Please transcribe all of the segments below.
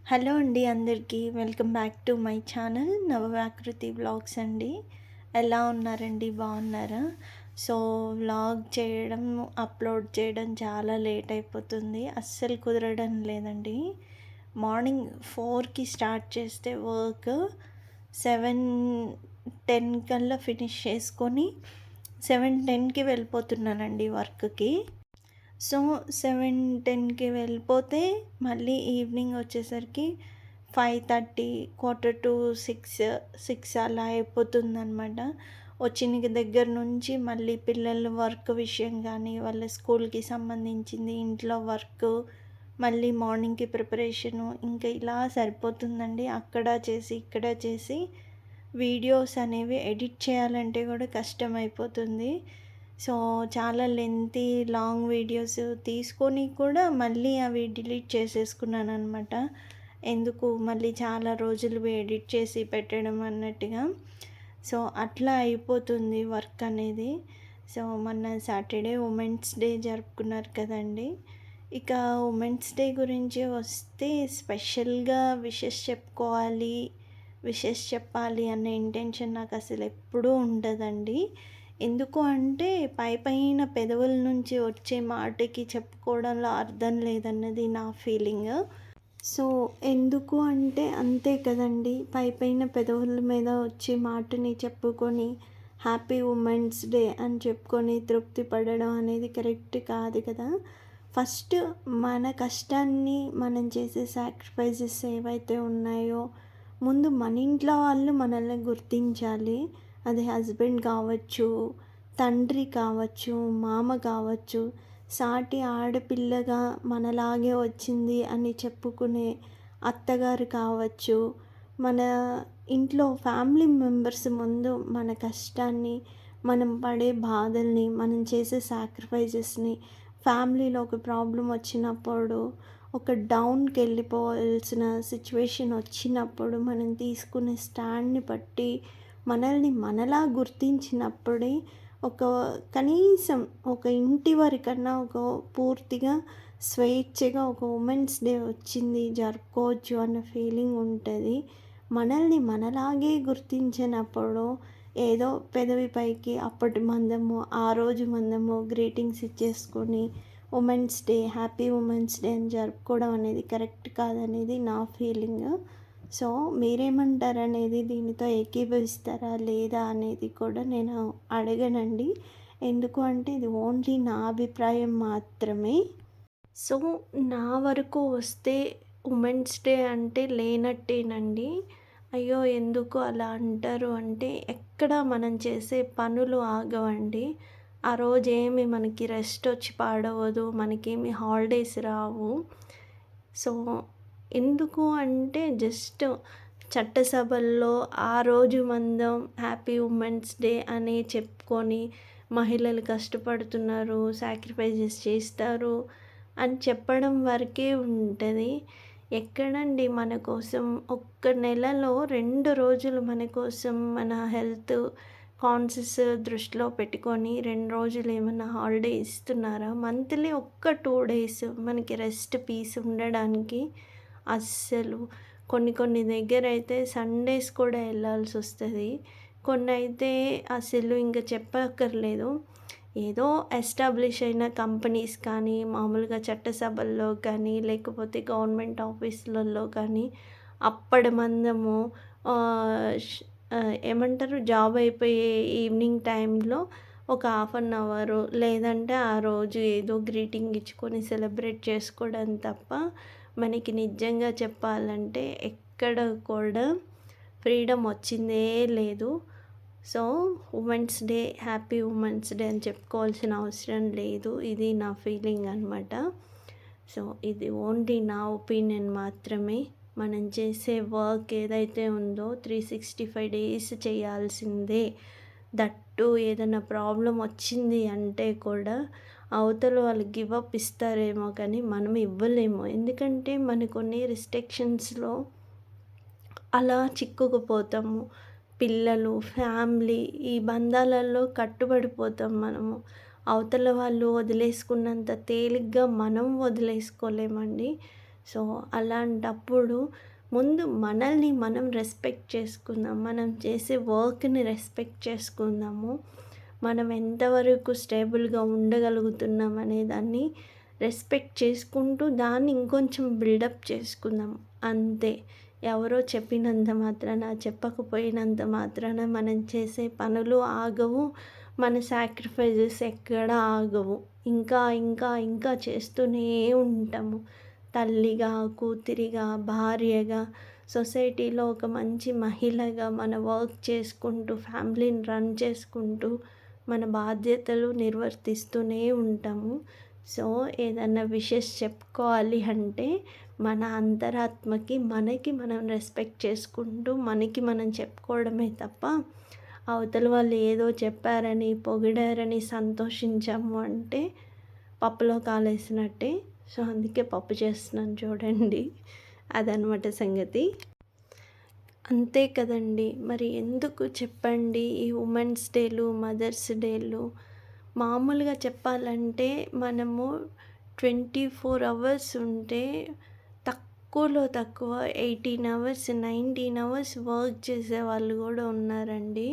Hello అండి అందరికీ. Welcome back to my channel Navavyakriti vlogs అండి. ఎలా ఉన్నారండి? బాగున్నారా? సో వ్లాగ్ చేయడం, అప్లోడ్ చేయడం చాలా లేట్ అయిపోతుంది. అస్సలు కుదరడం లేదండి. మార్నింగ్ 4కి స్టార్ట్ చేస్తే వర్క్ 7:10 కల్లా ఫినిష్ చేసుకొని 7:10కి వెళ్ళిపోతున్నానండి వర్క్కి. సో 7:10కి వెళ్ళిపోతే మళ్ళీ ఈవినింగ్ వచ్చేసరికి 5:30, 5:45, 6 అలా అయిపోతుందన్నమాట. వచ్చిన దగ్గర నుంచి మళ్ళీ పిల్లల వర్క్ విషయం కానీ, వాళ్ళ స్కూల్కి సంబంధించింది, ఇంట్లో వర్క్, మళ్ళీ మార్నింగ్కి ప్రిపరేషను, ఇంకా ఇలా సరిపోతుందండి. అక్కడ చేసి ఇక్కడ చేసి వీడియోస్ అనేవి ఎడిట్ చేయాలంటే కూడా కష్టమైపోతుంది. సో చాలా లెంతీ లాంగ్ వీడియోస్ తీసుకొని కూడా మళ్ళీ అవి డిలీట్ చేసేసుకున్నాను అనమాట. ఎందుకు మళ్ళీ చాలా రోజులు ఎడిట్ చేసి పెట్టడం అన్నట్టుగా. సో అట్లా అయిపోతుంది వర్క్ అనేది. సో మొన్న సాటర్డే ఉమెన్స్ డే జరుపుకున్నారు కదండి. ఇక ఉమెన్స్ డే గురించి వస్తే స్పెషల్గా విషెస్ చెప్పాలి అనే ఇంటెన్షన్ నాకు అసలు ఎప్పుడూ ఉండదండి. ఎందుకు అంటే పైపైన పెదవుల నుంచి వచ్చే మాటకి చెప్పుకోవడంలో అర్థం లేదన్నది నా ఫీలింగ్. సో ఎందుకు అంటే అంతే కదండి, పైపైన పెదవుల మీద వచ్చే మాటని చెప్పుకొని హ్యాపీ ఉమెన్స్ డే అని చెప్పుకొని తృప్తి పడడం అనేది కరెక్ట్ కాదు కదా. ఫస్ట్ మన కష్టాన్ని, మనం చేసే సాక్రిఫైజెస్ ఏవైతే ఉన్నాయో ముందు మన ఇంట్లో వాళ్ళు మనల్ని గుర్తించాలి. అది హస్బెండ్ కావచ్చు, తండ్రి కావచ్చు, మామ కావచ్చు, సాటి ఆడపిల్లగా మనలాగే వచ్చింది అని చెప్పుకునే అత్తగారు కావచ్చు, మన ఇంట్లో ఫ్యామిలీ మెంబర్స్ ముందు మన కష్టాన్ని, మనం పడే బాధల్ని, మనం చేసే సాక్రిఫైజెస్ని, ఫ్యామిలీలో ఒక ప్రాబ్లం వచ్చినప్పుడు, ఒక డౌన్కి వెళ్ళిపోవాల్సిన సిచ్యువేషన్ వచ్చినప్పుడు మనం తీసుకునే స్టాండ్ని బట్టి మనల్ని మనలా గుర్తించినప్పుడే కనీసం ఒక ఇంటి వరకన్నా ఒక పూర్తిగా స్వేచ్ఛగా ఒక ఉమెన్స్ డే వచ్చింది జరుపుకోవచ్చు అన్న ఫీలింగ్ ఉంటుంది. మనల్ని మనలాగే గుర్తించినప్పుడు ఏదో పెదవి పైకి అప్పటి మందము, ఆ రోజు మందము గ్రీటింగ్స్ ఇచ్చేసుకొని women's day, happy women's day అని జరుపుకోవడం అనేది కరెక్ట్ కాదనేది నా ఫీలింగ్. సో మీరేమంటారనేది, దీనితో ఏకీభవిస్తారా లేదా అనేది కూడా నేను అడగనండి. ఎందుకు అంటే ఇది ఓన్లీ నా అభిప్రాయం మాత్రమే. సో నా వరకు వస్తే ఉమెన్స్ డే అంటే లేనట్టేనండి. అయ్యో ఎందుకు అలా అంటారు అంటే, ఎక్కడ మనం చేసే పనులు ఆగవండి. ఆ రోజేమి మనకి రెస్ట్ వచ్చి పాడవదు, మనకేమి హాలిడేస్ రావు. సో ఎందుకు అంటే జస్ట్ చట్టసభల్లో ఆ రోజు మందం హ్యాపీ ఉమెన్స్ డే అని చెప్పుకొని మహిళలు కష్టపడుతున్నారు, సాక్రిఫైజెస్ చేస్తారు అని చెప్పడం వరకే ఉంటుంది. ఎక్కడండి మన కోసం ఒక్క నెలలో 2 రోజులు మన కోసం మన హెల్త్ కాన్షియస్ దృష్టిలో పెట్టుకొని 2 రోజులు ఏమన్నా హాలిడే ఇస్తున్నారా? మంత్లీ ఒక్క 2 డేస్ మనకి రెస్ట్ పీస్ ఉండడానికి. అస్సలు కొన్ని దగ్గర అయితే సండేస్ కూడా వెళ్ళాల్సి వస్తుంది. కొన్ని అయితే అసలు ఇంకా చెప్పక్కర్లేదు. ఏదో ఎస్టాబ్లిష్ అయిన కంపెనీస్ కానీ, మామూలుగా చట్టసభల్లో కానీ, లేకపోతే గవర్నమెంట్ ఆఫీసులలో కానీ అప్పటి మందము ఏమంటారు, జాబ్ అయిపోయే ఈవినింగ్ టైంలో ఒక హాఫ్ అన్ అవరు, లేదంటే ఆ రోజు ఏదో గ్రీటింగ్ ఇచ్చుకొని సెలబ్రేట్ చేసుకోవడం తప్ప మనకి నిజంగా చెప్పాలంటే ఎక్కడ కూడా ఫ్రీడమ్ వచ్చిందే లేదు. So women's day, happy women's day అని చెప్పుకోవాల్సిన అవసరం లేదు. ఇది నా ఫీలింగ్ అనమాట. సో ఇది ఓన్లీ నా ఒపీనియన్ మాత్రమే. మనం చేసే వర్క్ ఏదైతే ఉందో 365 డేస్ చేయాల్సిందే. దట్టు ఏదైనా ప్రాబ్లం వచ్చింది అంటే కూడా అవతల వాళ్ళు గివప్ ఇస్తారేమో కానీ మనం ఇవ్వలేము. ఎందుకంటే మన కొన్ని రిస్ట్రిక్షన్స్లో అలా చిక్కుకుపోతాము. పిల్లలు, ఫ్యామిలీ, ఈ బంధాలలో కట్టుబడిపోతాం మనము. అవతల వాళ్ళు వదిలేసుకున్నంత తేలిగ్గా మనం వదిలేసుకోలేమండి. సో, అలాంటప్పుడు ముందు మనల్ని మనం రెస్పెక్ట్ చేసుకుందాం. మనం చేసే వర్క్‌ని రెస్పెక్ట్ చేసుకుందాము. మనం ఎంతవరకు స్టేబుల్‌గా ఉండగలుగుతున్నాం అనే దాన్ని రెస్పెక్ట్ చేసుకుంటూ దాన్ని ఇంకొంచెం బిల్డప్ చేసుకుందాం అంతే. ఎవరో చెప్పినంత మాత్రాన, చెప్పకపోయినంత మాత్రాన మనం చేసే పనులు ఆగవు. మన సాక్రిఫైజెస్ ఎక్కడా ఆగవు. ఇంకా, ఇంకా, ఇంకా చేస్తూనే ఉంటాము. తల్లిగా, కూతురిగా, భార్యగా, సొసైటీలో ఒక మంచి మహిళగా మన వర్క్ చేసుకుంటూ, ఫ్యామిలీని రన్ చేసుకుంటూ, మన బాధ్యతలు నిర్వర్తిస్తూనే ఉంటాము. సో, ఏదన్నా విషెస్ చెప్పుకోవాలి అంటే మన అంతరాత్మకి, మనకి మనం రెస్పెక్ట్ చేసుకుంటూ, మనకి మనం చెప్పుకోవడమే తప్ప, అవతల వాళ్ళు ఏదో చెప్పారని, పొగిడారని సంతోషించాము అంటే పప్పులో కాలేసినట్టే. సో, అందుకే పప్పు చేస్తున్నాను చూడండి. అదనమాట సంగతి. అంతే కదండీ! మరి ఎందుకు చెప్పండి ఈ ఉమెన్స్ డేలు, మదర్స్ డేలు మామూలుగా చెప్పాలంటే మనము 24 అవర్స్ ఉంటే తక్కువలో తక్కువ 18 అవర్స్, 19 అవర్స్ వర్క్ చేసేవాళ్ళు కూడా ఉన్నారండి.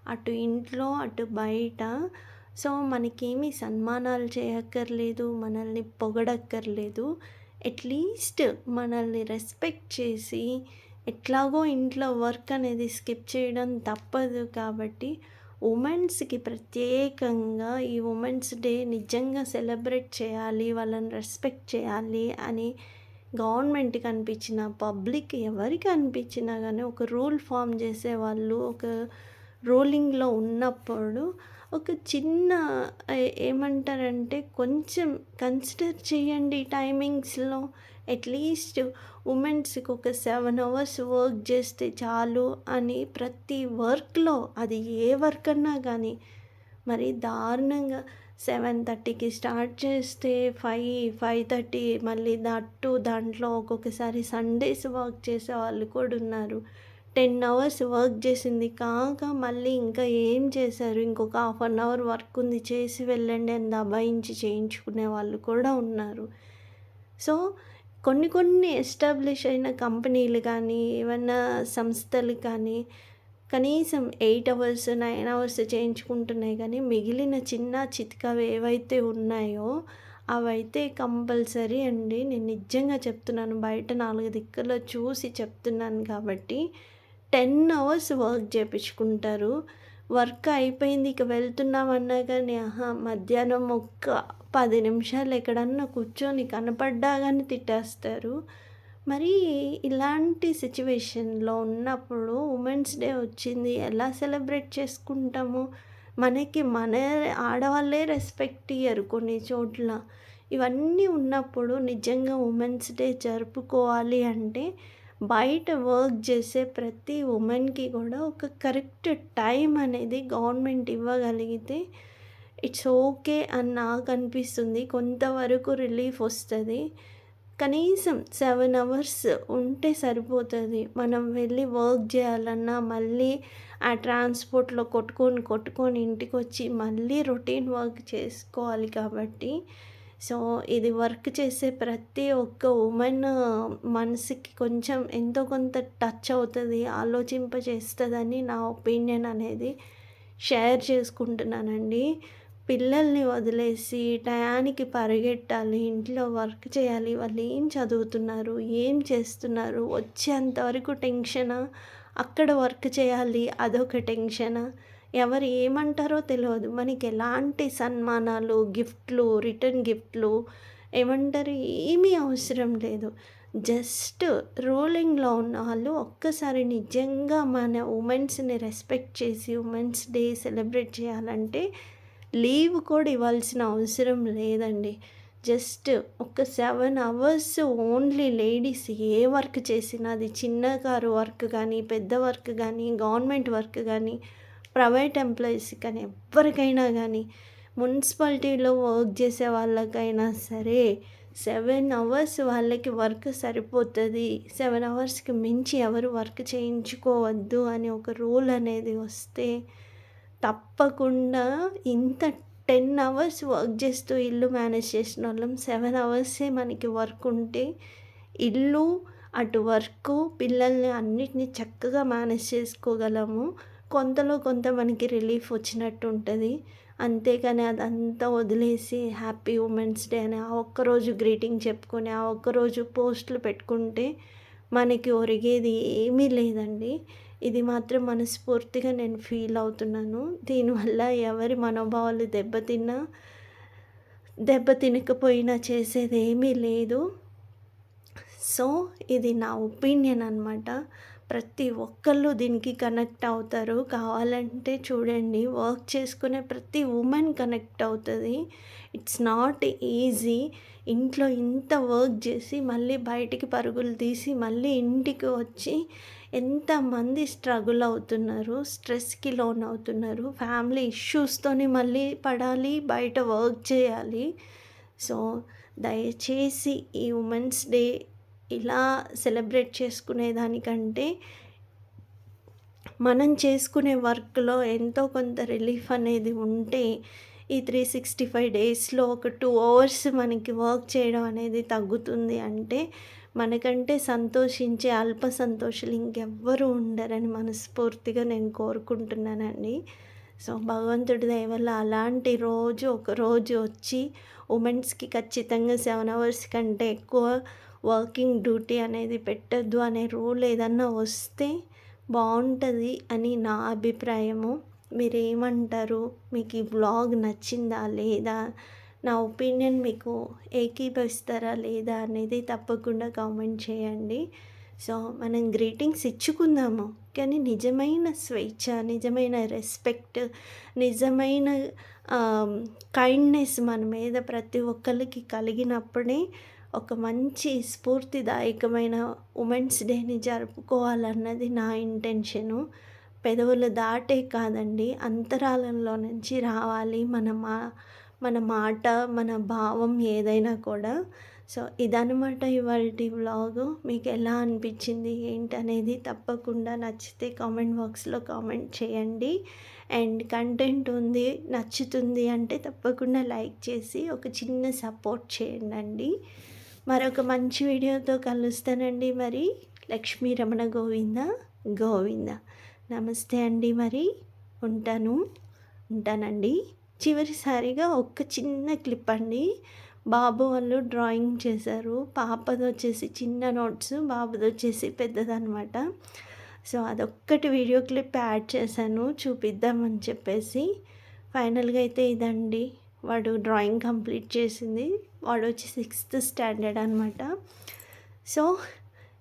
అటు ఇంట్లో, అటు బయట. సో, మనకేమీ సన్మానాలు చేయక్కర్లేదు, మనల్ని పొగడక్కర్లేదు. అట్‌లీస్ట్ మనల్ని రెస్పెక్ట్ చేసి, ఎట్లాగో ఇంట్లో వర్క్ అనేది స్కిప్ చేయడం తప్పదు కాబట్టి ఉమెన్స్‌కి ప్రత్యేకంగా ఈ ఉమెన్స్ డే నిజంగా సెలబ్రేట్ చేయాలి, వాళ్ళని రెస్పెక్ట్ చేయాలి అని గవర్నమెంట్‌కి అనిపించిన, పబ్లిక్ ఎవరికి అనిపించినా గానీ ఒక రూల్ ఫార్మ్ చేసేవాళ్ళు, ఒక రూలింగ్‌లో ఉన్నప్పుడు ఒక చిన్న ఏమంటారంటే కొంచెం కన్సిడర్ చేయండి టైమింగ్స్‌లో. అట్‌లీస్ట్ ఉమెన్స్‌కి ఒక 7 అవర్స్ వర్క్ చేస్తే చాలు అని ప్రతి వర్క్‌లో అది ఏ వర్క్ అన్నా కానీ మరి దారుణంగా 7:30కి స్టార్ట్ చేస్తే 5:30 మళ్ళీ దాంట్లో ఒక్కొక్కసారి సండేస్ వర్క్ చేసే వాళ్ళు కూడా ఉన్నారు. 10 అవర్స్ వర్క్ చేసింది కాక మళ్ళీ ఇంకా ఏం చేశారు, ఇంకొక హాఫ్ అన్ అవర్ వర్క్ ఉంది చేసి వెళ్ళండి అని దబాయించి చేయించుకునే వాళ్ళు కూడా ఉన్నారు. సో, కొన్ని ఎస్టాబ్లిష్ అయిన కంపెనీలు కానీ, ఏమన్నా సంస్థలు కానీ కనీసం 8 అవర్స్, 9 అవర్స్ చేయించుకుంటున్నాయి కానీ మిగిలిన చిన్న చితకవి ఏవైతే ఉన్నాయో అవైతే కంపల్సరీ అండి. నేను నిజంగా చెప్తున్నాను. బయట 4 దిక్కుల్లో చూసి చెప్తున్నాను కాబట్టి 10 అవర్స్ వర్క్ చేపించుకుంటారు. వర్క్ అయిపోయింది ఇక వెళ్తున్నామన్నా కానీ మధ్యాహ్నం ఒక్క 10 నిమిషాలు ఎక్కడన్నా కూర్చొని కనపడ్డా గానీ తిట్టేస్తారు. మరి ఇలాంటి సిచ్యువేషన్‌లో ఉన్నప్పుడు ఉమెన్స్ డే వచ్చింది ఎలా సెలబ్రేట్ చేసుకుంటాము? మనకి మన ఆడవాళ్ళే రెస్పెక్ట్ ఇయ్యరు కొన్ని చోట్ల. ఇవన్నీ ఉన్నప్పుడు నిజంగా ఉమెన్స్ డే జరుపుకోవాలి అంటే బయట వర్క్ చేసే ప్రతి ఉమెన్‌కి కూడా ఒక కరెక్ట్ టైం అనేది గవర్నమెంట్ ఇవ్వగలిగితే ఇట్స్ ఓకే అని నాకు అనిపిస్తుంది. కొంతవరకు రిలీఫ్ వస్తది. కనీసం 7 అవర్స్ ఉంటే సరిపోతది. మనం వెళ్ళి వర్క్ చేయాలన్నా మళ్ళీ ఆ ట్రాన్స్‌పోర్ట్‌లో కొట్టుకొని ఇంటికొచ్చి మళ్ళీ రొటీన్ వర్క్ చేసుకోవాలి కాబట్టి సో, ఇది వర్క్ చేసే ప్రతి ఒక్క ఉమెన్ మనసుకి కొంచెం ఎంతో కొంత టచ్ అవుతది, ఆలోచింపజేస్తదని నా ఒపీనియన్ అనేది షేర్ చేసుకుంటున్నానండి. పిల్లల్ని వదిలేసి టయానికి పరిగెట్టాలి, ఇంట్లో వర్క్ చేయాలి, వాళ్ళు ఏం చదువుతున్నారు, ఏం చేస్తున్నారు, వచ్చేంత వరకు టెన్షనా, అక్కడ వర్క్ చేయాలి అదొక టెన్షనా, ఎవరు ఏమంటారో తెలవదు. మనకి ఎలాంటి సన్మానాలు, గిఫ్ట్‌లు, రిటర్న్ గిఫ్ట్‌లు ఏమంటారు ఏమీ అవసరం లేదు. జస్ట్ రూలింగ్‌లో ఉన్న వాళ్ళు ఒక్కసారి నిజంగా మన ఉమెన్స్‌ని రెస్పెక్ట్ చేసి ఉమెన్స్ డే సెలబ్రేట్ చేయాలంటే లీవ్ కూడా ఇవ్వాల్సిన అవసరం లేదండి. జస్ట్ ఒక 7 అవర్స్ ఓన్లీ లేడీస్ ఏ వర్క్ చేసినా అది చిన్న కారు వర్క్ కానీ, పెద్ద వర్క్ కానీ, గవర్నమెంట్ వర్క్ కానీ, ప్రైవేట్ ఎంప్లాయీస్‌కి కానీ ఎవ్వరికైనా కానీ, మున్సిపాలిటీలో వర్క్ చేసే వాళ్ళకైనా సరే 7 అవర్స్ వాళ్ళకి వర్క్ సరిపోతది. 7 అవర్స్‌కి మించి ఎవరు వర్క్ చేయించుకోవద్దు అని ఒక రూల్ అనేది వస్తే తప్పకుండా ఇంత 10 అవర్స్ వర్క్ చేస్తూ ఇల్లు మేనేజ్ చేసినోళ్ళం 7 అవర్సే మనకి వర్క్ ఉంటే ఇల్లు, అటు వర్కు, పిల్లల్ని అన్నిటిని చక్కగా మేనేజ్ చేసుకోగలము. కొంతలో కొంత మనకి రిలీఫ్ వచ్చినట్టు ఉంటది. అంతేగాని అదంతా వదిలేసి హ్యాపీ ఉమెన్స్ డే అని ఆ ఒక్కరోజు గ్రీటింగ్ చెప్పుకొని, ఆ ఒక్కరోజు పోస్టులు పెట్టుకుంటే మనకి ఒరిగేది ఏమీ లేదండి. ఇది మాత్రం మనస్ఫూర్తిగా నేను ఫీల్ అవుతున్నాను. దీనివల్ల ఎవరి మనోభావాలు దెబ్బతినకపోయినా చేసేదేమీ లేదు. సో, ఇది నా ఒపీనియన్ అనమాట. ప్రతి ఒక్కళ్ళు దీనికి కనెక్ట్ అవుతారు. కావాలంటే చూడండి, వర్క్ చేసుకునే ప్రతి ఉమెన్ కనెక్ట్ అవుతది. It's not easy. ఇంట్లో ఇంత వర్క్ చేసి మళ్ళీ బయటికి పరుగులు తీసి మళ్ళీ ఇంటికి వచ్చి ఎంతమంది స్ట్రగుల్ అవుతున్నారు, స్ట్రెస్‌కి లోనవుతున్నారు. ఫ్యామిలీ ఇష్యూస్‌తోని మళ్ళీ పడాలి, బయట వర్క్ చేయాలి. సో, దయచేసి ఈ ఉమెన్స్ డే ఇలా సెలబ్రేట్ చేసుకునే దానికంటే మనం చేసుకునే వర్క్‌లో ఎంతో కొంత రిలీఫ్ అనేది ఉంటే ఈ 365 డేస్‌లో ఒక 2 అవర్స్ మనకి వర్క్ చేయడం అనేది తగ్గుతుంది అంటే మనకంటే సంతోషించే అల్ప సంతోషులు ఇంకెవ్వరు ఉండరని మనస్ఫూర్తిగా నేను కోరుకుంటున్నానండి. సో, భగవంతుడి దయ వల్ల అలాంటి రోజు ఒకరోజు వచ్చి ఉమెన్స్‌కి ఖచ్చితంగా 7 అవర్స్ కంటే ఎక్కువ వర్కింగ్ డ్యూటీ అనేది పెట్టొద్దు అనే రూల్ ఏదన్నా వస్తే బావుంటది అని నా అభిప్రాయము. మీరేమంటారు? మీకు ఈ వ్లాగ్ నచ్చిందా లేదా? నా ఒపీనియన్ మీకు ఏకీభవిస్తారా లేదా అనేది తప్పకుండా కామెంట్ చేయండి. సో, మనం గ్రీటింగ్స్ ఇచ్చుకుందాము. కానీ నిజమైన స్వేచ్ఛ, నిజమైన రెస్పెక్ట్, నిజమైన కైండ్‌నెస్ మన మీద ప్రతి ఒక్కళ్ళకి కలిగినప్పుడే ఒక మంచి స్ఫూర్తిదాయకమైన ఉమెన్స్ డేని జరుపుకోవాలన్నది నా ఇంటెన్షను. పెదవులు దాటే కాదండి, అంతరాళంలో నుంచి రావాలి మన మాట, మన భావం ఏదైనా కూడా. సో, ఇదనమాట ఇవాల్టి వ్లాగు. మీకు ఎలా అనిపించింది ఏంటనేది తప్పకుండా నచ్చితే కామెంట్ బాక్స్‌లో కామెంట్ చేయండి. అండ్ కంటెంట్ ఉంది, నచ్చుతుంది అంటే తప్పకుండా లైక్ చేసి ఒక చిన్న సపోర్ట్ చేయండండి. మరొక మంచి వీడియోతో కలుస్తానండి మరి. లక్ష్మీ రమణ గోవింద గోవింద. నమస్తే అండి మరి. ఉంటానండి. చివరిసారిగా ఒక్క చిన్న క్లిప్ అండి. బాబు వాళ్ళు డ్రాయింగ్ చేశారు. పాపదొచ్చేసి చిన్న నోట్స్, బాబుదొచ్చేసి పెద్దదనమాట. సో, అదొక్కటి వీడియో క్లిప్ యాడ్ చేశాను చూపిద్దామని చెప్పేసి. ఫైనల్‌గా అయితే ఇదండి. వాడు డ్రాయింగ్ కంప్లీట్ చేసింది. వాడొచ్చి 6th స్టాండర్డ్ అనమాట. సో,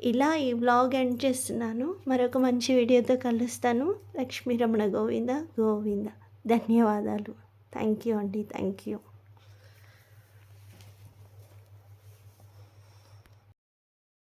ఇలా ఈ వ్లాగ్ ఎండ్ చేస్తున్నాను. మరొక మంచి వీడియోతో కలుస్తాను. లక్ష్మీ రమణ గోవింద గోవింద. ధన్యవాదాలు. థ్యాంక్ యూ అండి. Thank you.